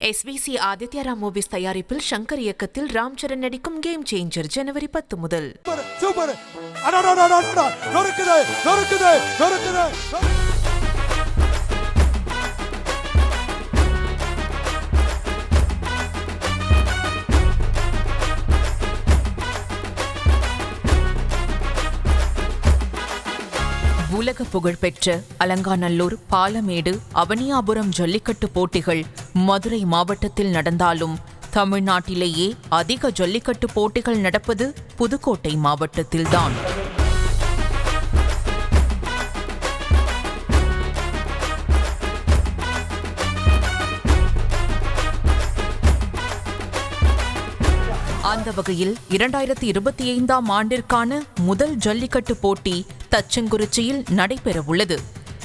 SVC Aditya Ram movies தயாரிப்பில் சங்கர் இயக்கத்தில் ராம் சரண் நடிக்கும் கேம் சேஞ்சர் ஜனவரி 10 முதல். உலக புகழ்பெற்ற அலங்காநல்லூர், பாலமேடு, அவனியாபுரம் ஜல்லிக்கட்டு போட்டிகள் மதுரை மாவட்டத்தில் நடந்தாலும் தமிழ்நாட்டிலேயே அதிக ஜல்லிக்கட்டு போட்டிகள் நடப்பது புதுக்கோட்டை மாவட்டத்தில்தான். அந்த வகையில் 2025ஆம் ஆண்டிற்கான முதல் ஜல்லிக்கட்டு போட்டி தச்சங்குறிச்சியில் நடைபெறவுள்ளது.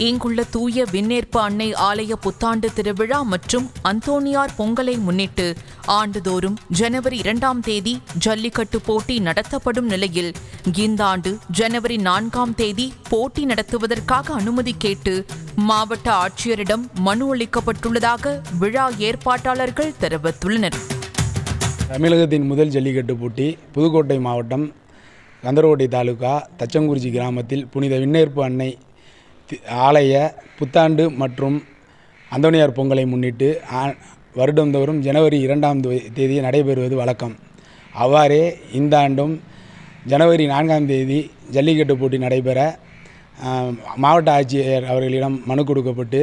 இங்குள்ள தூய விண்ணேற்பு அன்னை ஆலய புத்தாண்டு திருவிழா மற்றும் அந்தோணியார் பொங்கலை முன்னிட்டு ஆண்டுதோறும் ஜனவரி 2ஆம் தேதி ஜல்லிக்கட்டு போட்டி நடத்தப்படும் நிலையில் இந்த ஆண்டு ஜனவரி 4ஆம் தேதி போட்டி நடத்துவதற்காக அனுமதி கேட்டு மாவட்ட ஆட்சியரிடம் மனு அளிக்கப்பட்டுள்ளதாக விழா ஏற்பாட்டாளர்கள் தெரிவித்துள்ளனர். தமிழகத்தின் முதல் ஜல்லிக்கட்டு போட்டி புதுக்கோட்டை மாவட்டம் கந்தரகோட்டை தாலுகா தச்சங்குறிச்சி கிராமத்தில் புனித விண்ணேற்பு அன்னை ஆலய புத்தாண்டு மற்றும் அந்தோணியார் பொங்கலை முன்னிட்டு வருடந்தோறும் ஜனவரி 2ஆம் தேதி நடைபெறுவது வழக்கம். அவ்வாறே இந்த ஆண்டும் ஜனவரி 4ஆம் தேதி ஜல்லிக்கட்டு போட்டி நடைபெற மாவட்ட ஆட்சியர் அவர்களிடம் மனு கொடுக்கப்பட்டு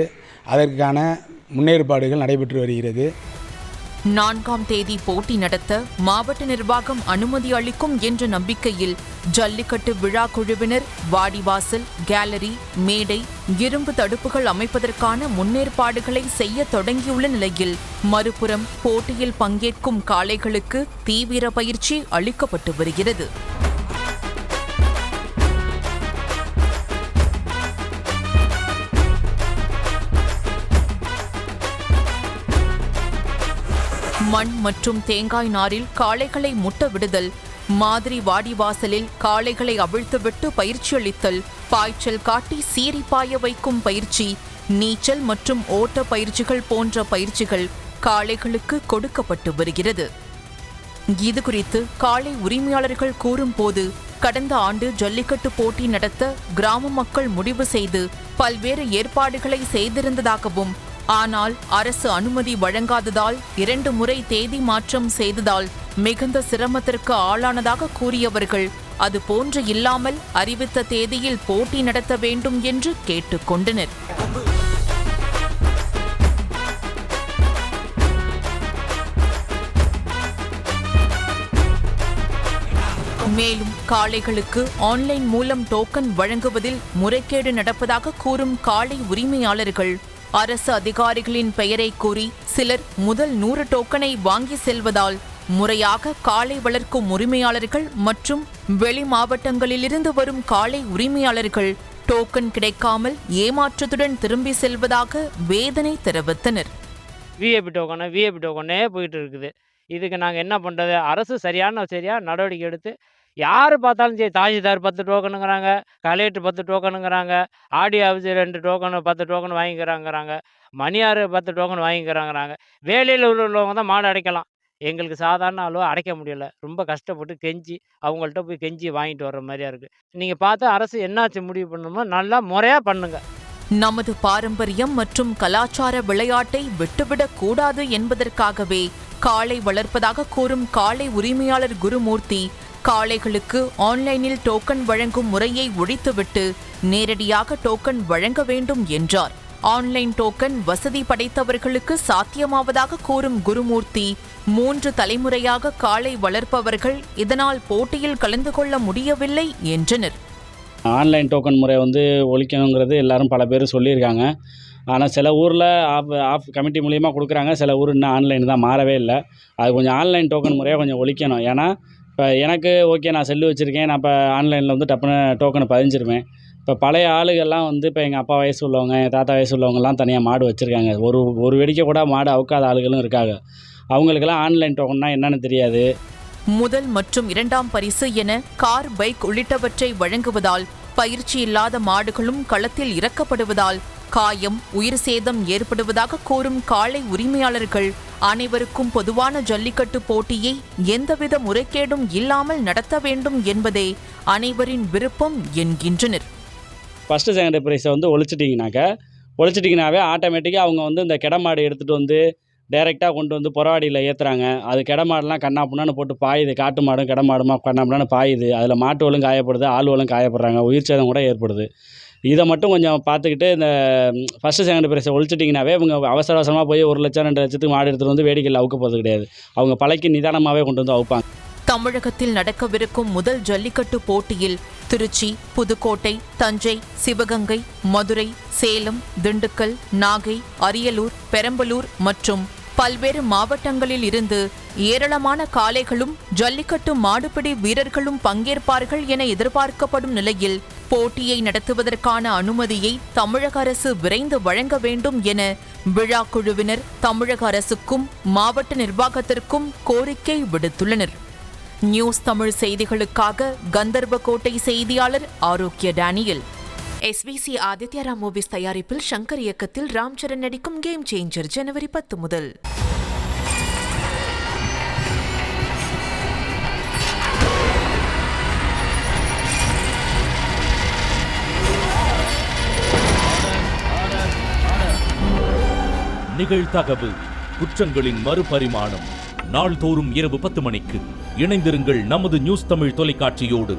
அதற்கான முன்னேற்பாடுகள் நடைபெற்று வருகிறது. 4ஆம் தேதி போட்டி நடத்த மாவட்ட நிர்வாகம் அனுமதி அளிக்கும் என்ற நம்பிக்கையில் ஜல்லிக்கட்டு விழா குழுவினர் வாடிவாசல், கேலரி, மேடை, இரும்பு தடுப்புகள் அமைப்பதற்கான முன்னேற்பாடுகளை செய்ய தொடங்கியுள்ள நிலையில் மறுபுறம் போட்டியில் பங்கேற்கும் காளைகளுக்கு தீவிர பயிற்சி அளிக்கப்பட்டு வருகிறது. மண் மற்றும் தேங்காய் நாரில் காளைகளை முட்ட விடுதல், மாதிரி வாடிவாசலில் காளைகளை அவிழ்த்துவிட்டு பயிற்சி அளித்தல், பாய்ச்சல் காட்டி சீறி பாய வைக்கும் பயிற்சி, நீச்சல் மற்றும் ஓட்ட பயிற்சிகள் போன்ற பயிற்சிகள் காளைகளுக்கு கொடுக்கப்பட்டு வருகிறது. இதுகுறித்து காளை உரிமையாளர்கள் கூறும்போது, கடந்த ஆண்டு ஜல்லிக்கட்டு போட்டி நடத்த கிராம மக்கள் முடிவு செய்து பல்வேறு ஏற்பாடுகளை செய்திருந்ததாகவும், ஆனால் அரசு அனுமதி வழங்காததால் 2 முறை தேதி மாற்றம் செய்ததால் மிகுந்த சிரமத்திற்கு ஆளானதாக கூறியவர்கள், அது போன்று இல்லாமல் அறிவித்த தேதியில் போட்டி நடத்த வேண்டும் என்று கேட்டுக்கொண்டனர். மேலும் காளைகளுக்கு ஆன்லைன் மூலம் டோக்கன் வழங்குவதில் முறைகேடு நடப்பதாக கூறும் காளை உரிமையாளர்கள், அரசு அதிகாரிகளின் பெயரை கூறி சிலர் முதல் 100 டோக்கனை வாங்கி செல்வதால் முறையாக காளை வளர்க்கும் உரிமையாளர்கள் மற்றும் வெளி மாவட்டங்களிலிருந்து வரும் காளை உரிமையாளர்கள் டோக்கன் கிடைக்காமல் ஏமாற்றத்துடன் திரும்பி செல்வதாக வேதனை தெரிவித்தனர். விஐபி டோக்கனே போயிட்டு இருக்குது. இதுக்கு நாங்கள் என்ன பண்ணுறது? அரசு சரியான நடவடிக்கை எடுத்து, யார் பார்த்தாலும் சரி, தாசில்தார் 10 டோக்கனுங்கிறாங்க, கலெக்டர் 10 டோக்கனுங்கிறாங்க, ஆடியோ ஆஃபீஸர் 2 டோக்கனு 10 டோக்கன் வாங்கிக்கிறாங்கிறாங்க, மணியார் 10 டோக்கன் வாங்கிக்கிறாங்கிறாங்க. வேலையில் உள்ளவங்க தான் மாடு அடைக்கலாம். எங்களுக்கு சாதாரண அளவு அடைக்க முடியல. ரொம்ப கஷ்டப்பட்டு கெஞ்சி அவங்கள்ட்ட போய் கெஞ்சி வாங்கிட்டு வர்ற மாதிரியா இருக்குது. நீங்கள் பார்த்து அரசு என்னாச்சு முடிவு பண்ணணுமோ நல்லா முறையாக பண்ணுங்க. நமது பாரம்பரியம் மற்றும் கலாச்சார விளையாட்டை விட்டுவிடக் கூடாது என்பதற்காகவே காளை வளர்ப்பதாக கூறும் காளை உரிமையாளர் குருமூர்த்தி, காளைகளுக்கு ஆன்லைனில் டோக்கன் வழங்கும் முறையை ஒழித்துவிட்டு நேரடியாக டோக்கன் வழங்க வேண்டும் என்றார். ஆன்லைன் டோக்கன் வசதி படைத்தவர்களுக்கு சாத்தியமாவதாக கூறும் குருமூர்த்தி, 3 தலைமுறையாக காளை வளர்ப்பவர்கள் இதனால் போட்டியில் கலந்து கொள்ள முடியவில்லை என்றனர். ஆன்லைன் டோக்கன் முறை ஒழிக்கணுங்கிறது எல்லாரும் பல பேர் சொல்லியிருக்காங்க. ஆனால் சில ஊரில் ஆஃப் கமிட்டி மூலியமாக கொடுக்குறாங்க, சில ஊர் இன்னும் ஆன்லைன் தான் மாறவே இல்லை. அது கொஞ்சம் ஆன்லைன் டோக்கன் முறையாக கொஞ்சம் ஒழிக்கணும். ஏன்னா இப்போ எனக்கு ஓகே, நான் செல்லு வச்சுருக்கேன், நான் இப்போ ஆன்லைனில் டப்புன்னு டோக்கனை பதிஞ்சிருவேன். இப்போ பழைய ஆளுகள்லாம் இப்போ எங்கள் அப்பா வயசு உள்ளவங்க, எங்கள் தாத்தா வயசு உள்ளவங்கலாம் தனியாக மாடு வச்சுருக்காங்க. ஒரு வெடிக்க கூட மாடு அவுக்காத ஆளுகளும் இருக்காங்க. அவங்களுக்கெல்லாம் ஆன்லைன் டோக்கன்னா என்னென்னு தெரியாது. முதல் மற்றும் 2ஆம் பரிசு என கார், பைக் உள்ளிட்டவற்றை வழங்குவதால் பயிற்சி இல்லாத மாடுகளும் களத்தில் இறக்கப்படுவதால் காயம், உயிர் சேதம் ஏற்படுவதாக கூறும் காளை உரிமையாளர்கள் அனைவருக்கும் பொதுவான ஜல்லிக்கட்டு போட்டியை எந்தவித முறைகேடும் இல்லாமல் நடத்த வேண்டும் என்பதே அனைவரின் விருப்பம் என்கின்றனர். ஃபஸ்ட்டு செகண்ட் ப்ரைஸை வந்து ஒழிச்சிட்டிங்கனாவே ஆட்டோமேட்டிக்காக அவங்க வந்து இந்த கிடமாடு எடுத்துகிட்டு வந்து டைரெக்டாக கொண்டு வந்து புறவாடியில் ஏற்றுறாங்க. அது கிடமாடுலாம் கண்ணாப்புண்ணான்னு போட்டு பாயுது. காட்டு மாடும் கிடமாடுமா கண்ணாப்புண்ணான்னு பாயுது. அதில் மாட்டுவலும் காயப்படுது, ஆள்வலும் காயப்படுறாங்க, உயிர் சேதம் கூட ஏற்படுது. இதை மட்டும் கொஞ்சம் பார்த்துக்கிட்டு இந்த ஃபஸ்ட்டு செகண்ட் ப்ரைஸை ஒழிச்சிட்டிங்கனாவே இவங்க அவசர அவசரமாக போய் 1 லட்சம் 2 லட்சத்துக்கு மாடு எடுத்துகிட்டு வந்து வேடிக்கையில் அவுக்க போகிறது கிடையாது. அவங்க பழைக்கு நிதானமாகவே கொண்டு வந்து அவுப்பாங்க. தமிழகத்தில் நடக்கவிருக்கும் முதல் ஜல்லிக்கட்டு போட்டியில் திருச்சி, புதுக்கோட்டை, தஞ்சை, சிவகங்கை, மதுரை, சேலம், திண்டுக்கல், நாகை, அரியலூர், பெரம்பலூர் மற்றும் பல்வேறு மாவட்டங்களில் இருந்து ஏராளமான காளைகளும் ஜல்லிக்கட்டு மாடுபிடி வீரர்களும் பங்கேற்பார்கள் என எதிர்பார்க்கப்படும் நிலையில் போட்டியை நடத்துவதற்கான அனுமதியை தமிழக அரசு விரைந்து வழங்க வேண்டும் என விழா குழுவினர் தமிழக அரசுக்கும் மாவட்ட நிர்வாகத்திற்கும் கோரிக்கை விடுத்துள்ளனர். நியூஸ் தமிழ் செய்திகளுக்காக கந்தர்வகோட்டை செய்தியாளர் ஆரோக்கிய டேனியல். SVC ஆதித்யா மூவிஸ் தயாரிப்பில் சங்கர் இயக்கத்தில் ராம் சரண் நடிக்கும் கேம் சேஞ்சர் ஜனவரி 10 முதல். நிகழ்தகவு குற்றங்களின் மறுபரிமாணம் நாள்தோறும் இரவு 10 மணிக்கு இணைந்திருங்கள் நமது நியூஸ் தமிழ் தொலைக்காட்சியோடு.